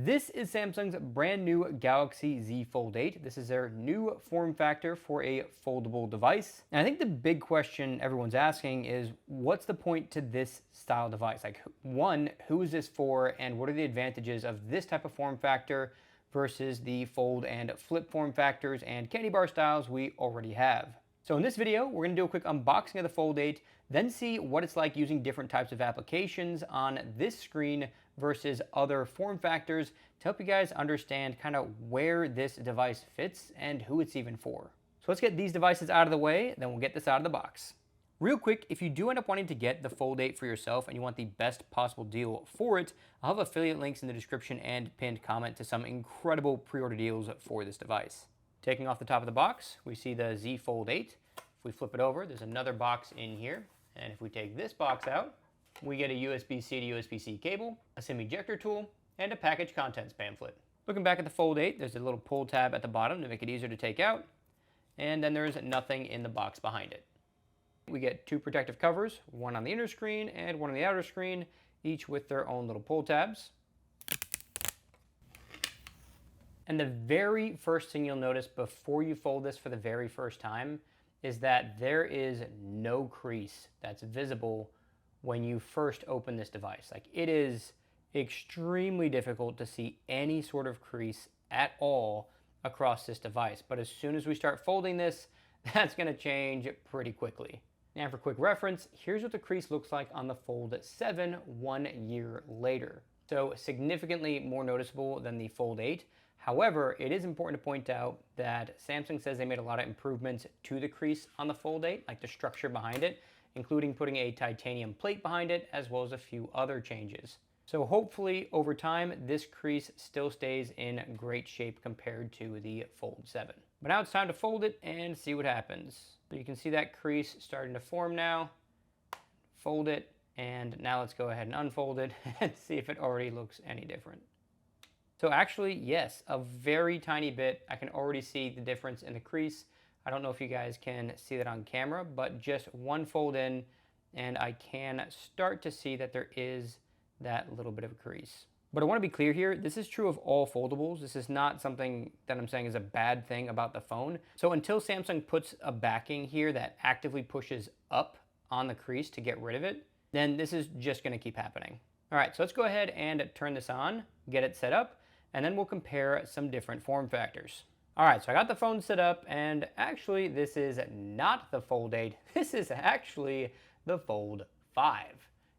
This is Samsung's brand new Galaxy Z Fold 8. This is their new form factor for a foldable device. And I think the big question everyone's asking is, what's the point to this style device? Like, one, who is this for, and what are the advantages of this type of form factor versus the fold and flip form factors and candy bar styles we already have? So in this video, we're going to do a quick unboxing of the Fold 8, then see what it's like using different types of applications on this screen versus other form factors to help you guys understand kind of where this device fits and who it's even for. So let's get these devices out of the way, then we'll get this out of the box. Real quick, if you do end up wanting to get the Fold 8 for yourself and you want the best possible deal for it, I'll have affiliate links in the description and pinned comment to some incredible pre-order deals for this device. Taking off the top of the box, we see the Z Fold 8. If we flip it over, there's another box in here. And if we take this box out, we get a USB-C to USB-C cable, a SIM ejector tool, and a package contents pamphlet. Looking back at the Fold 8, there's a little pull tab at the bottom to make it easier to take out. And then there's nothing in the box behind it. We get two protective covers, one on the inner screen and one on the outer screen, each with their own little pull tabs. And the very first thing you'll notice before you fold this for the very first time is that there is no crease that's visible when you first open this device. Like, it is extremely difficult to see any sort of crease at all across this device. But as soon as we start folding this, that's going to change pretty quickly. Now, for quick reference, here's what the crease looks like on the Fold 7 1 year later. So significantly more noticeable than the Fold 8. However, it is important to point out that Samsung says they made a lot of improvements to the crease on the Fold 8, like the structure behind it, including putting a titanium plate behind it, as well as a few other changes. So hopefully, over time, this crease still stays in great shape compared to the Fold 7. But now it's time to fold it and see what happens. So you can see that crease starting to form now. Fold it, and now let's go ahead and unfold it and see if it already looks any different. So actually, yes, a very tiny bit. I can already see the difference in the crease. I don't know if you guys can see that on camera, but just one fold in, and I can start to see that there is that little bit of a crease. But I want to be clear here, this is true of all foldables. This is not something that I'm saying is a bad thing about the phone. So until Samsung puts a backing here that actively pushes up on the crease to get rid of it, then this is just going to keep happening. All right, so let's go ahead and turn this on, get it set up, and then we'll compare some different form factors. All right, so I got the phone set up, and actually this is not the Fold 8. This is actually the Fold 5.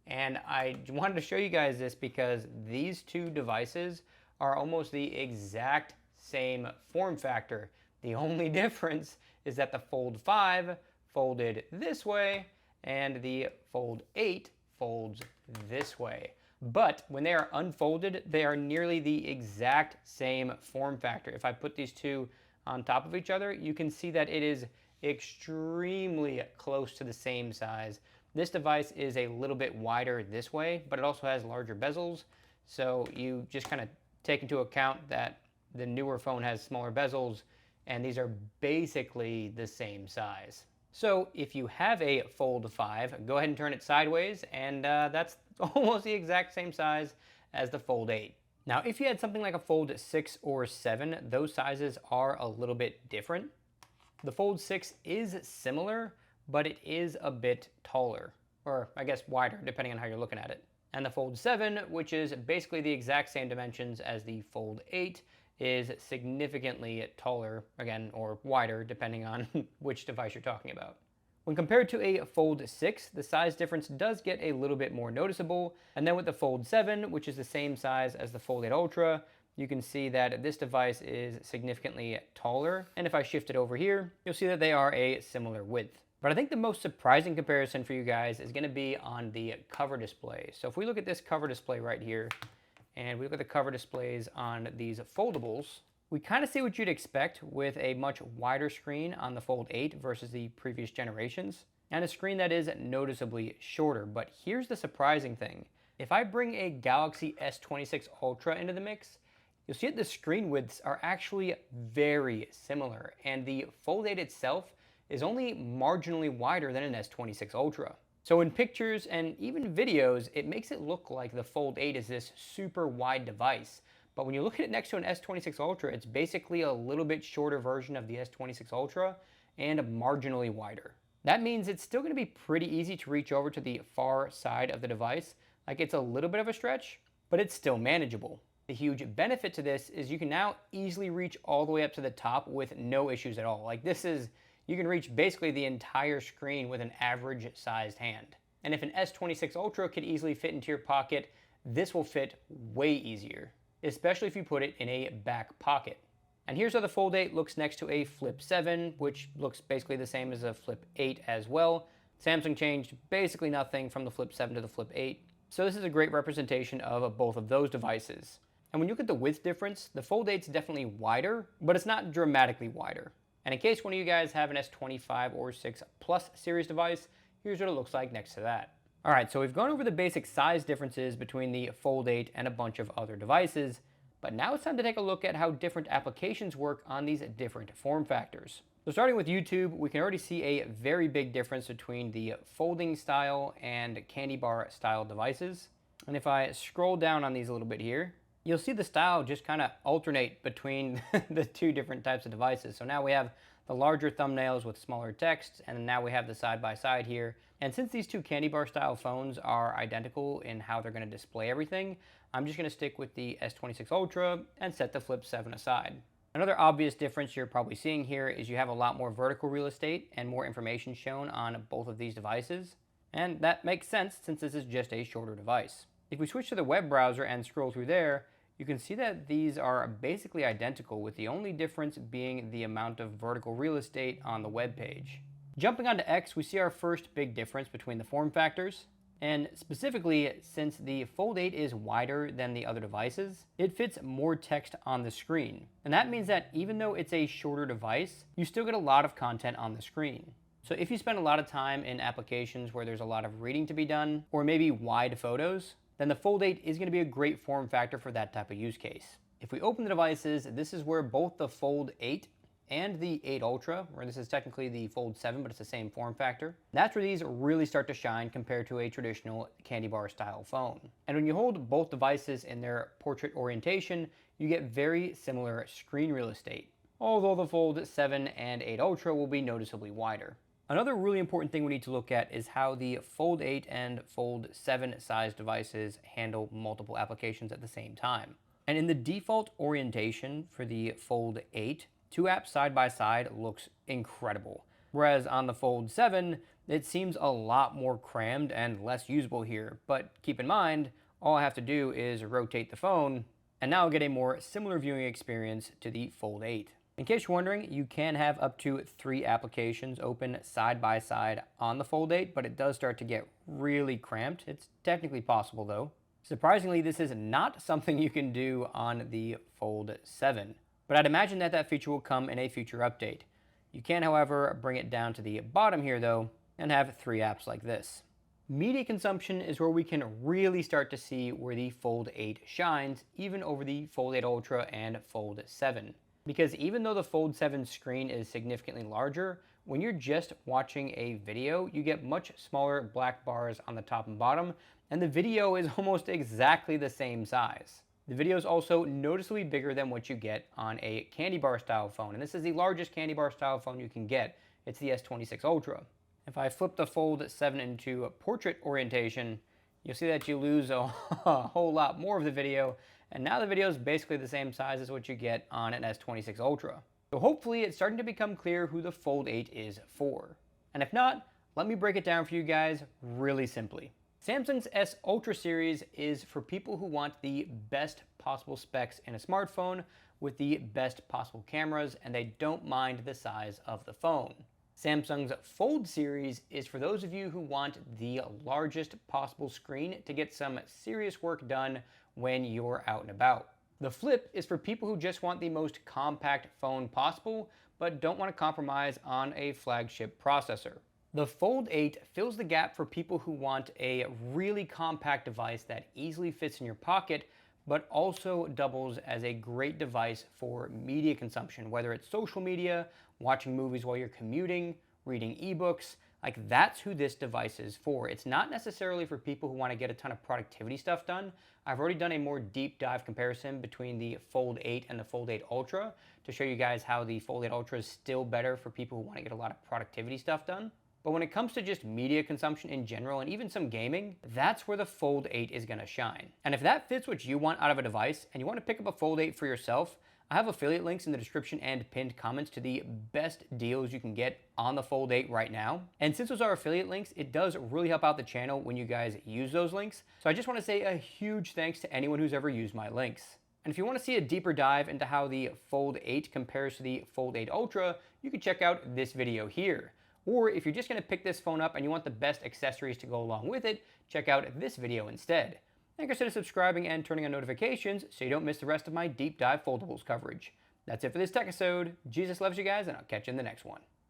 And I wanted to show you guys this because these two devices are almost the exact same form factor. The only difference is that the Fold 5 folded this way, and the Fold 8 folds this way. But when they are unfolded, they are nearly the exact same form factor. If I put these two on top of each other, you can see that it is extremely close to the same size. This device is a little bit wider this way, but it also has larger bezels. So you just kind of take into account that the newer phone has smaller bezels, and these are basically the same size. So if you have a Fold 5, go ahead and turn it sideways, and that's almost the exact same size as the Fold 8. Now, if you had something like a Fold 6 or 7, those sizes are a little bit different. The Fold 6 is similar, but it is a bit taller, or I guess wider, depending on how you're looking at it. And the Fold 7, which is basically the exact same dimensions as the Fold 8, is significantly taller, again, or wider, depending on which device you're talking about. When compared to a Fold 6, the size difference does get a little bit more noticeable. And then with the Fold 7, which is the same size as the Fold 8 Ultra, you can see that this device is significantly taller. And if I shift it over here, you'll see that they are a similar width. But I think the most surprising comparison for you guys is going to be on the cover display. So if we look at this cover display right here, and we look at the cover displays on these foldables, we kind of see what you'd expect with a much wider screen on the Fold 8 versus the previous generations, and a screen that is noticeably shorter. But here's the surprising thing. If I bring a Galaxy S26 Ultra into the mix, you'll see that the screen widths are actually very similar, and the Fold 8 itself is only marginally wider than an S26 Ultra. So in pictures and even videos, it makes it look like the Fold 8 is this super wide device. But when you look at it next to an S26 Ultra, it's basically a little bit shorter version of the S26 Ultra and marginally wider. That means it's still going to be pretty easy to reach over to the far side of the device. Like, it's a little bit of a stretch, but it's still manageable. The huge benefit to this is you can now easily reach all the way up to the top with no issues at all. Like, you can reach basically the entire screen with an average sized hand. And if an S26 Ultra could easily fit into your pocket, this will fit way easier, especially if you put it in a back pocket. And here's how the Fold 8 looks next to a Flip 7, which looks basically the same as a Flip 8 as well. Samsung changed basically nothing from the Flip 7 to the Flip 8. So this is a great representation of both of those devices. And when you look at the width difference, the Fold 8 is definitely wider, but it's not dramatically wider. And in case one of you guys have an S25 or 6 Plus series device, here's what it looks like next to that. All right, so we've gone over the basic size differences between the Fold 8 and a bunch of other devices, but now it's time to take a look at how different applications work on these different form factors. So starting with YouTube, we can already see a very big difference between the folding style and candy bar style devices. And if I scroll down on these a little bit here, you'll see the style just kind of alternate between the two different types of devices. So now we have the larger thumbnails with smaller text, and now we have the side by side here. And since these two candy bar style phones are identical in how they're going to display everything, I'm just going to stick with the S26 Ultra and set the Flip 7 aside. Another obvious difference you're probably seeing here is you have a lot more vertical real estate and more information shown on both of these devices. And that makes sense since this is just a shorter device. If we switch to the web browser and scroll through there, you can see that these are basically identical, with the only difference being the amount of vertical real estate on the web page. Jumping onto X, we see our first big difference between the form factors. And specifically, since the Fold 8 is wider than the other devices, it fits more text on the screen. And that means that even though it's a shorter device, you still get a lot of content on the screen. So if you spend a lot of time in applications where there's a lot of reading to be done, or maybe wide photos, then the Fold 8 is going to be a great form factor for that type of use case. If we open the devices, this is where both the Fold 8 and the 8 Ultra, or this is technically the Fold 7, but it's the same form factor, that's where these really start to shine compared to a traditional candy bar style phone. And when you hold both devices in their portrait orientation, you get very similar screen real estate, although the Fold 7 and 8 Ultra will be noticeably wider. Another really important thing we need to look at is how the Fold 8 and Fold 7 size devices handle multiple applications at the same time. And in the default orientation for the Fold 8, two apps side by side looks incredible. Whereas on the Fold 7, it seems a lot more crammed and less usable here. But keep in mind, all I have to do is rotate the phone, and now I'll get a more similar viewing experience to the Fold 8. In case you're wondering, you can have up to 3 applications open side by side on the Fold 8, but it does start to get really cramped. It's technically possible though. Surprisingly, this is not something you can do on the Fold 7, but I'd imagine that that feature will come in a future update. You can, however, bring it down to the bottom here though, and have 3 apps like this. Media consumption is where we can really start to see where the Fold 8 shines, even over the Fold 8 Ultra and Fold 7. Because even though the Fold 7 screen is significantly larger, when you're just watching a video, you get much smaller black bars on the top and bottom, and the video is almost exactly the same size. The video is also noticeably bigger than what you get on a candy bar style phone, and this is the largest candy bar style phone you can get. It's the S26 Ultra. If I flip the Fold 7 into a portrait orientation, you'll see that you lose a whole lot more of the video, and now the video is basically the same size as what you get on an S26 Ultra. So hopefully it's starting to become clear who the Fold 8 is for. And if not, let me break it down for you guys really simply. Samsung's S Ultra series is for people who want the best possible specs in a smartphone with the best possible cameras, and they don't mind the size of the phone. Samsung's Fold series is for those of you who want the largest possible screen to get some serious work done when you're out and about. The Flip is for people who just want the most compact phone possible, but don't want to compromise on a flagship processor. The Fold 8 fills the gap for people who want a really compact device that easily fits in your pocket, but also doubles as a great device for media consumption, whether it's social media, watching movies while you're commuting, reading ebooks, Like, that's who this device is for. It's not necessarily for people who want to get a ton of productivity stuff done. I've already done a more deep dive comparison between the Fold 8 and the Fold 8 Ultra to show you guys how the Fold 8 Ultra is still better for people who want to get a lot of productivity stuff done. But when it comes to just media consumption in general and even some gaming, that's where the Fold 8 is going to shine. And if that fits what you want out of a device and you want to pick up a Fold 8 for yourself, I have affiliate links in the description and pinned comments to the best deals you can get on the Fold 8 right now. And since those are affiliate links, it does really help out the channel when you guys use those links. So I just want to say a huge thanks to anyone who's ever used my links. And if you want to see a deeper dive into how the Fold 8 compares to the Fold 8 Ultra, you can check out this video here. Or if you're just going to pick this phone up and you want the best accessories to go along with it, check out this video instead. And consider subscribing and turning on notifications so you don't miss the rest of my deep dive foldables coverage. That's it for this tech episode. Jesus loves you guys, and I'll catch you in the next one.